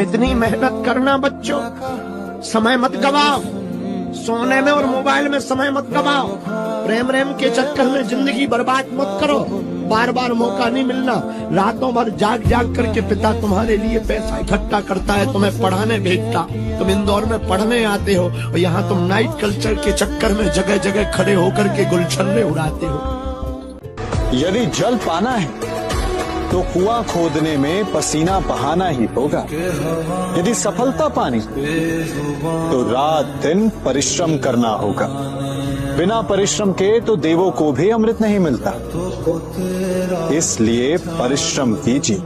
इतनी मेहनत करना बच्चों, समय मत गवाओ, सोने में और मोबाइल में समय मत गवाओ, प्रेम रेम के चक्कर में जिंदगी बर्बाद मत करो। बार बार मौका नहीं मिलना। रातों भर जाग जाग करके पिता तुम्हारे लिए पैसा इकट्ठा करता है, तुम्हें पढ़ाने भेजता, तुम इंदौर में पढ़ने आते हो और यहाँ तुम नाइट कल्चर के चक्कर में जगह जगह खड़े होकर के गुलछर्रे उड़ाते हो। यदि जल पाना है तो कुआं खोदने में पसीना बहाना ही होगा। यदि सफलता पानी तो रात दिन परिश्रम करना होगा। बिना परिश्रम के तो देवों को भी अमृत नहीं मिलता। इसलिए परिश्रम कीजिए,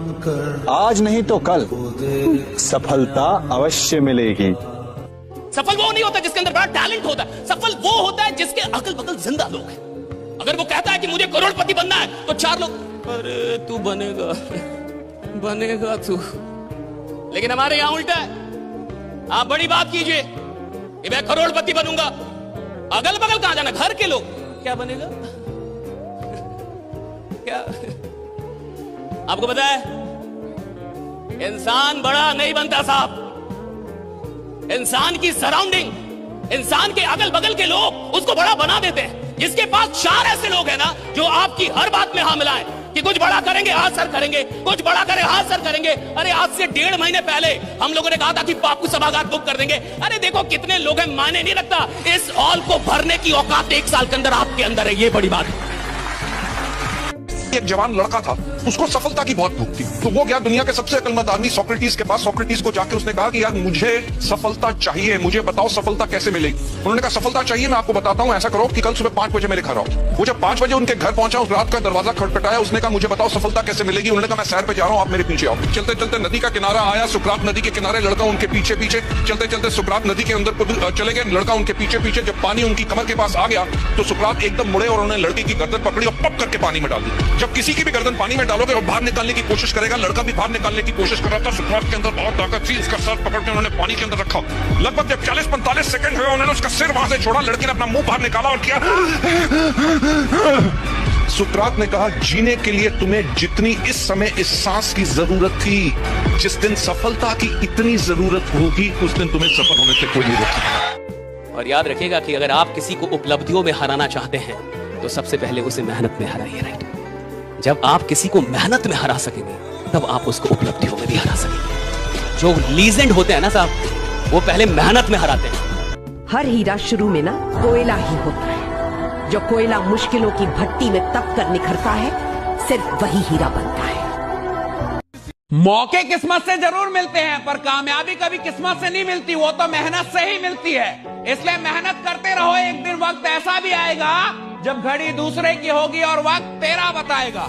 आज नहीं तो कल सफलता अवश्य मिलेगी। सफल वो नहीं होता जिसके अंदर बड़ा टैलेंट होता है, सफल वो होता है जिसके अगल बगल जिंदा लोग हैं। अगर वो कहता है कि मुझे करोड़पति बनना है तो चार लोग, अरे तू बनेगा बनेगा तू। लेकिन हमारे यहां उल्टा है, आप बड़ी बात कीजिए कि मैं करोड़पति बनूंगा, अगल बगल कहां जाना, घर के लोग क्या बनेगा क्या। आपको पता है इंसान बड़ा नहीं बनता साहब, इंसान की सराउंडिंग, इंसान के अगल बगल के लोग उसको बड़ा बना देते हैं। जिसके पास चार ऐसे लोग हैं ना जो आपकी हर बात में हाँ मिलाएं कि कुछ बड़ा करेंगे हाँ सर करेंगे, कुछ बड़ा करें हाँ सर करेंगे। अरे आज से 1.5 महीने पहले हम लोगों ने कहा था कि बापू सभागार बुक कर देंगे। अरे देखो कितने लोग हैं, मायने नहीं रखता, इस हॉल को भरने की औकात 1 साल के अंदर आपके अंदर है, ये बड़ी बात है। एक जवान लड़का था, उसको सफलता की बहुत भूख थी, तो वो गया दुनिया के सबसे अक्लमंद आदमी सोक्रेटिस के पास। सोक्रेटिस को जाके उसने कहा कि यार मुझे सफलता चाहिए, मुझे बताओ सफलता कैसे मिलेगी। उन्होंने कहा सफलता चाहिए, मैं आपको बताता हूँ, ऐसा करो कि कल सुबह 5 बजे मेरे घर आओ। वो जब 5 बजे उनके घर पहुंचा, उस रात का दरवाजा खटखटाया, उसने कहा मुझे बताओ सफलता कैसे मिलेगी। उन्होंने कहा मैं सैर पे जा रहा हूँ, आप मेरे पीछे आओ। चलते चलते नदी का किनारा आया, सुकरात नदी के किनारे, लड़का उनके पीछे पीछे चलते चलते सुकरात नदी के अंदर चले गए, लड़का उनके पीछे पीछे। जब पानी उनकी कमर के पास आ गया तो सुकरात एकदम मुड़े और उन्होंने लड़की की गर्दन पकड़ी और पप करके पानी में डाल दी। जब किसी की भी गर्दन पानी में डालोगे और बाहर निकालने की कोशिश करेगा, लड़का भी बाहर निकालने की कोशिश कर रहा था। सुकरात के अंदर बहुत ताकत थी, इसका सर पकड़ के उन्होंने पानी के अंदर रखा। लगभग जब 40-45 सेकंड हुए, उन्होंने उसका सिर वहां से छोड़ा, लड़की ने अपना मुंह बाहर निकाला और किया। सुकरात ने कहा जीने के लिए तुम्हें जितनी इस समय इस सांस की जरूरत थी, जिस दिन सफलता की इतनी जरूरत होगी उस दिन तुम्हें सफल होने से कोई नहीं रोकेगा। और याद रखिएगा कि अगर आप किसी को उपलब्धियों में हराना चाहते हैं तो सबसे पहले उसे मेहनत में हराइए, राइट। जब आप किसी को मेहनत में हरा सकेंगे तब आप उसको उपलब्धियों में भी हरा सकेंगे। जो लीजेंड होते हैं ना साहब, वो पहले मेहनत में हराते हैं। हर हीरा शुरू में ना कोयला ही होता है। जो कोयला मुश्किलों की भट्टी में तप कर निखरता है, सिर्फ वही हीरा बनता है। मौके किस्मत से जरूर मिलते हैं, पर कामयाबी कभी किस्मत से नहीं मिलती, वो तो मेहनत से ही मिलती है। इसलिए मेहनत करते रहो, एक दिन वक्त ऐसा भी आएगा जब घड़ी दूसरे की होगी और वक्त तेरा बताएगा।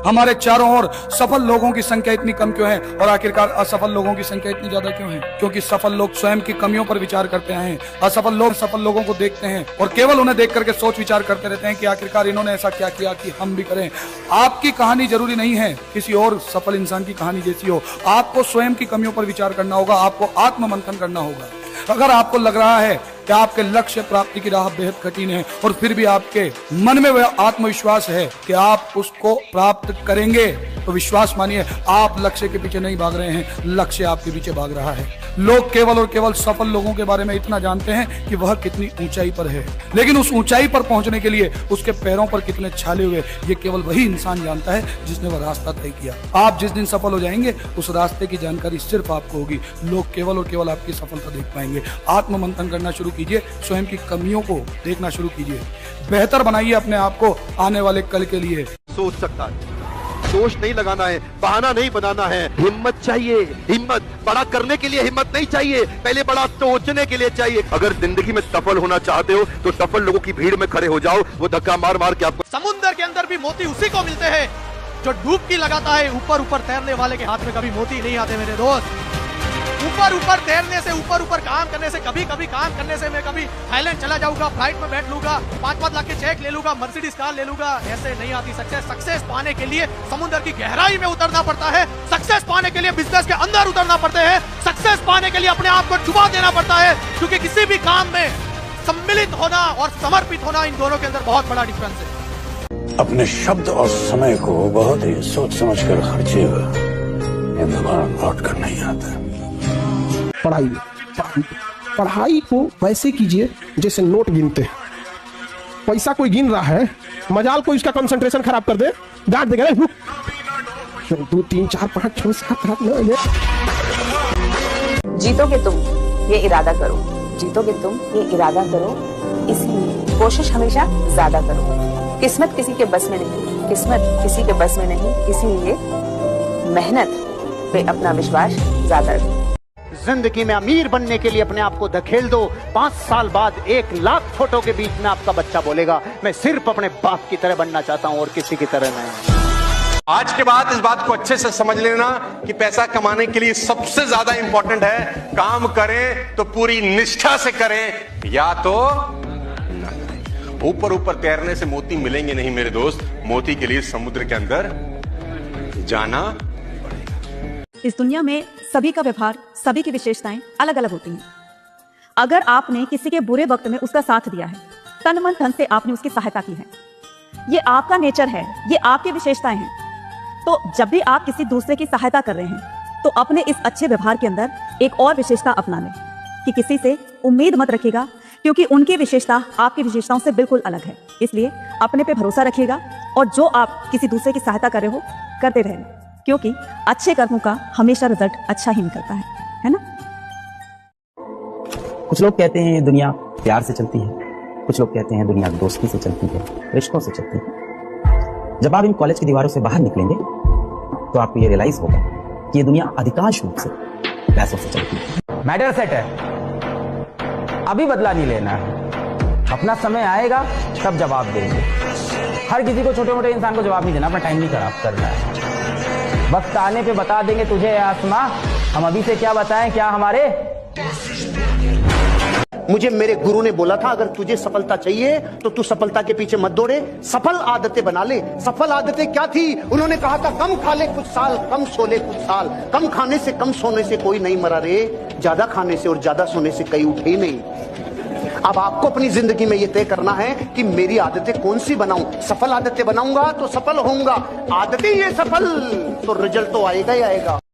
हमारे चारों ओर सफल लोगों की संख्या इतनी कम क्यों है और आखिरकार असफल लोगों की संख्या इतनी ज्यादा क्यों है? क्योंकि सफल लोग स्वयं की कमियों पर विचार करते हैं, असफल लोग सफल लोगों को देखते हैं और केवल उन्हें देख करके सोच विचार करते रहते हैं कि आखिरकार इन्होंने ऐसा क्या किया कि हम भी करें। आपकी कहानी जरूरी नहीं है किसी और सफल इंसान की कहानी जैसी हो। आपको स्वयं की कमियों पर विचार करना होगा, आपको आत्ममंथन करना होगा। अगर आपको लग रहा है कि आपके लक्ष्य प्राप्ति की राह बेहद कठिन है और फिर भी आपके मन में वह आत्मविश्वास है कि आप उसको प्राप्त करेंगे, तो विश्वास मानिए आप लक्ष्य के पीछे नहीं भाग रहे हैं, लक्ष्य आपके पीछे भाग रहा है। लोग केवल और केवल सफल लोगों के बारे में इतना जानते हैं कि वह कितनी ऊंचाई पर है, लेकिन उस ऊंचाई पर पहुंचने के लिए उसके पैरों पर कितने छाले हुए, ये केवल वही इंसान जानता है जिसने वह रास्ता तय किया। आप जिस दिन सफल हो जाएंगे उस रास्ते की जानकारी सिर्फ आपको होगी। लोग केवल और केवल आपकी सफलता देख पाएंगे। आत्ममंथन करना शुरू कीजिए, स्वयं की कमियों को देखना शुरू कीजिए, बेहतर बनाइए अपने आप को आने वाले कल के लिए। सोच सकता है, दोष नहीं लगाना है, बहाना नहीं बनाना है, हिम्मत चाहिए। हिम्मत बड़ा करने के लिए हिम्मत नहीं चाहिए, पहले बड़ा सोचने के लिए चाहिए। अगर जिंदगी में सफल होना चाहते हो तो सफल लोगों की भीड़ में खड़े हो जाओ, वो धक्का मार मार के आपको। समुद्र के अंदर भी मोती उसी को मिलते हैं जो डुबकी लगाता है। ऊपर ऊपर तैरने वाले के हाथ में कभी मोती नहीं आते मेरे दोस्त। ऊपर ऊपर तैरने से, ऊपर ऊपर काम करने से, कभी कभी काम करने से मैं कभी थाईलैंड चला जाऊंगा, फ्लाइट में बैठ लूंगा, 5-5 लाख के चेक ले लूंगा, मर्सिडीज कार ले लूंगा, ऐसे नहीं आती सक्सेस। सक्सेस पाने के लिए समुद्र की गहराई में उतरना पड़ता है, सक्सेस पाने के लिए बिजनेस के अंदर उतरना पड़ता है, सक्सेस पाने के लिए अपने आप को डुबा देना पड़ता है। क्योंकि किसी भी काम में सम्मिलित होना और समर्पित होना, इन दोनों के अंदर बहुत बड़ा डिफरेंस है। अपने शब्द और समय को बहुत ही सोच समझ कर खर्चेगा, ये दोबारा लौट कर नहीं आता। पढ़ाई को वैसे कीजिए जैसे नोट गिनते हैं। पैसा कोई गिन रहा है, मजाल कोई उसका कंसंट्रेशन खराब कर दे, डांट देगा 2 3 4 5 6 7 8 9। जीतोगे तुम, ये इरादा करो। जीतोगे तुम, ये इरादा करो। इसलिए कोशिश हमेशा ज्यादा करो। किस्मत किसी के बस में नहीं, किस्मत किसी के बस में नहीं। इसीलिए मेहनत पे अपना विश्वास ज्यादा रखो। जिंदगी में अमीर बनने के लिए अपने आप को धकेल दो। 5 साल बाद 1 लाख फोटो के बीच में आपका बच्चा बोलेगा, मैं सिर्फ अपने बाप की तरह बनना चाहता हूं और किसी की तरह नहीं। आज के बाद इस बात को अच्छे से समझ लेना कि पैसा कमाने के लिए सबसे ज्यादा इंपॉर्टेंट है, काम करें तो पूरी निष्ठा से करें, या तो ना करें। ऊपर ऊपर तैरने से मोती मिलेंगे नहीं मेरे दोस्त, मोती के लिए समुद्र के अंदर जाना। इस दुनिया में सभी का व्यवहार, सभी की विशेषताएं अलग अलग होती हैं। अगर आपने किसी के बुरे वक्त में उसका साथ दिया है, तन मन धन से आपने उसकी सहायता की है, ये आपका नेचर है, ये आपकी विशेषताएं हैं। तो जब भी आप किसी दूसरे की सहायता कर रहे हैं तो अपने इस अच्छे व्यवहार के अंदर एक और विशेषता अपना लें कि किसी से उम्मीद मत रखिएगा, क्योंकि उनकी विशेषता आपकी विशेषताओं से बिल्कुल अलग है। इसलिए अपने पे भरोसा रखिएगा और जो आप किसी दूसरे की सहायता कर रहे हो करते रहें, क्योंकि अच्छे कर्मों का हमेशा रिजल्ट अच्छा ही निकलता है ना। कुछ लोग कहते हैं ये दुनिया प्यार से चलती है, कुछ लोग कहते हैं दुनिया दोस्ती से चलती है, रिश्तों से चलती है। जब आप इन कॉलेज की दीवारों से बाहर निकलेंगे तो आपको ये रियलाइज होगा कि ये दुनिया अधिकांश रूप से पैसों से चलती है। मैटर सेट है, अभी बदला नहीं लेना है, अपना समय आएगा तब जवाब देंगे। हर किसी को, छोटे मोटे इंसान को जवाब नहीं देना, अपना टाइम नहीं खराब करना है। वक्त आने पे बता देंगे तुझे आसमां, हम अभी से क्या बताएं क्या हमारे। मुझे मेरे गुरु ने बोला था, अगर तुझे सफलता चाहिए तो तू सफलता के पीछे मत दौड़े, सफल आदतें बना ले। सफल आदतें क्या थी? उन्होंने कहा था कम खा ले कुछ साल, कम सो ले कुछ साल। कम खाने से कम सोने से कोई नहीं मरा रे, ज्यादा खाने से और ज्यादा सोने से कई उठे ही नहीं। अब आपको अपनी जिंदगी में यह तय करना है कि मेरी आदतें कौन सी बनाऊं। सफल आदतें बनाऊंगा तो सफल होऊंगा, आदतें ये सफल तो रिजल्ट तो आएगा ही आएगा।